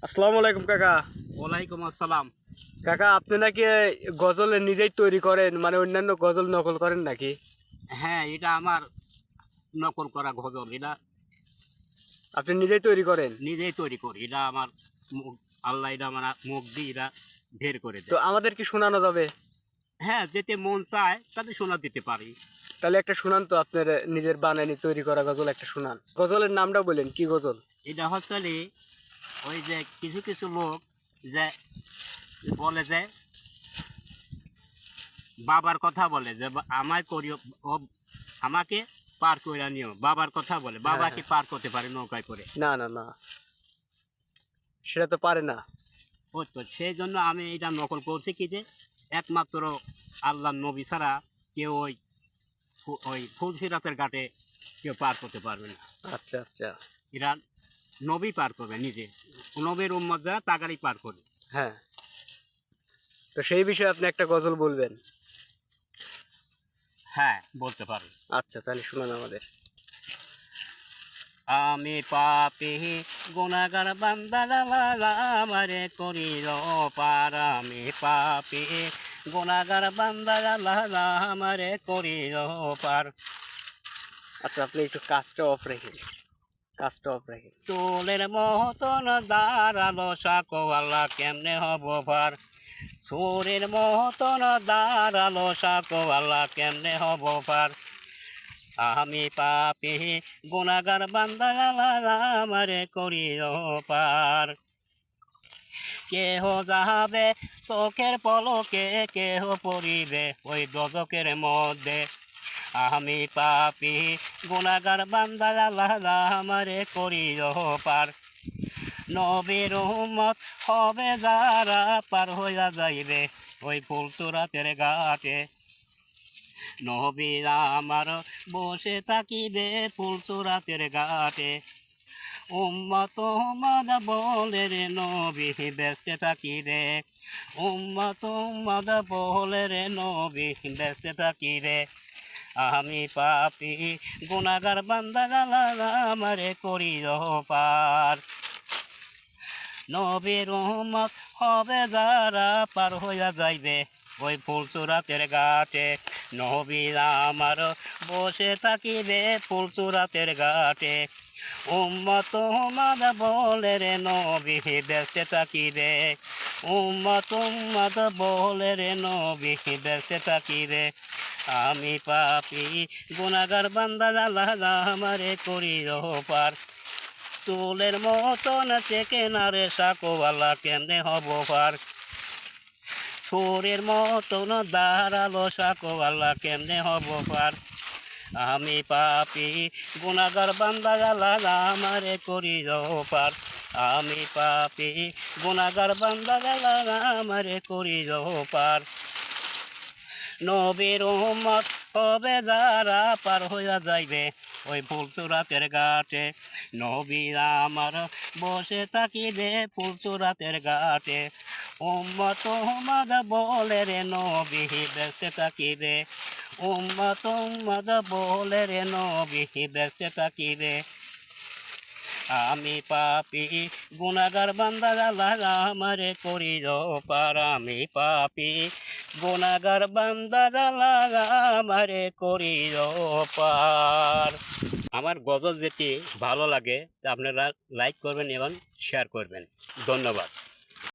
আসসালামু আলাইকুম কাকা। ওয়ালাইকুম আসসালাম। কাকা, আপনি নাকি গজল নিজেই তৈরি করেন, মানে অন্যান্য গজল নকল করেন নাকি? হ্যাঁ, এটা আমার নকল করা গজল। এটা আপনি নিজেই তৈরি করেন? নিজেই তৈরি করি। এটা আমার মুখ, আল্লাহ এটা আমার মুখ দিয়ে এটা বের করে তো দেয়। আমাদের কি শোনানো যাবে? হ্যাঁ, যেতে মন চায় তাতে শোনা দিতে পারি। তাহলে একটা শোনান তো, আপনার নিজের বানানি তৈরি করা গজল একটা শোনান। গজলের নামটা বলেন, কি গজল? এটা হচ্ছে ওই যে কিছু কিছু লোক যে বলে যে বাবার কথা বলে যে আমায় করিও, ও আমাকে পার করে নিও, বাবার কথা বলে। হ্যাঁ, বাবাকে হ্যাঁ। পার করতে পারে নৌকায় করে। না, না, না, সেটা তো পারে না। ওই তো সেই জন্য আমি এটা নকল করছি কি যে একমাত্র আল্লাহ নবী ছাড়া কেউ ওই ফুলসিরাতের ঘাটে কেউ পার করতে পারবে না। আচ্ছা, আচ্ছা। এরা নবী পার করবে নিজে, নবীর উম্মত যারা তাগারই পার করবে। হ্যাঁ, তো সেই বিষয়ে আপনি একটা গজল বলবেন? হ্যাঁ, বলতে পারবে। আচ্ছা, তাহলে শোনান আমাদের। আমি পাপী গুনাহগার বান্দা, আমারে করিল পার। আমি পাপী গুনাহগার বান্দা, আমারে করিল পার। আচ্ছা, আপনি একটু কাজটা অফ রেখেন, কাজটা অফ রেখেন। চুলের মতন দাঁড়ালো সাকো, আল্লাহ কেমনে হব পার। চোরের মতন দাঁড়ালো সাকো, আল্লাহ কেমনে হব পার। আমি পাপী গুনাহগার বান্দা, আমারে করিল পার। কেহ যাবে চোখের পলকে, কেহ পড়িবে ওই দজকের মধ্যে। আমি পাপী গুনাহগার বান্দা, আমারে করিল পার। নবীর উম্মত হবে যারা, পার হইয়া যাইবে ওই ফুলচুরাতের ঘাটে। নবী আমার বসে থাকিবে ফুলচুরাতের ঘাটে। উম্মত উম্মত বলে রে নবী ব্যস্তে থাকি রে। উম্মত উম্মত বলে রে নবী ব্যস্তে থাকি রে। আমি পাপী গুনাহগার বান্দা, আমারে করিল পার। নবীর উম্মত হবে যারা, পার হইয়া যাইবে ওই ফুলচুরাতের ঘাটে। নবী আমার বসে থাকিবে ফুলচুরাতের ঘাটে। উম্মত উম্মত বলে রে নবী বেঁচে থাকিবে। উম্মত উম্মত বলে রে নবী বেঁচে থাকিবে। আমি পাপী গুনাহগার বান্দা, আমারে করিল পার। চুলের মতন চেকে না রে সাকো, আল্লাহ কেমনে হব পার। চোরের মতন দাঁড়ালো সাকো, আল্লাহ কেমনে হব পার। আমি পাপী গুনাহগার বান্দা, আল্লাহ আমারে করিল পার। আমি পাপী গুনাহগার বান্দা, আল্লাহ আমারে করিল পার। নবীর উম্মত হবে যারা, পার হইয়া যাইবে ওই ফুলচুরাতের ঘাটে। নবী আমার বসে থাকিবে ফুলচুরাতের ঘাটে। উম্মত উম্মত বলে রে নবী বেঁচে থাকিবে। উম্মত উম্মত বলে রে নবী বেঁচে থাকিবে। আমি পাপী গুনাহগার বান্দা, আল্লাহ আমারে করিল পার। আমি পাপী গুনাহগার বান্দা, আল্লাহ আমারে করিল পার। আমার গজল যেটি ভালো লাগে তা আপনারা লাইক করবেন এবং শেয়ার করবেন। ধন্যবাদ।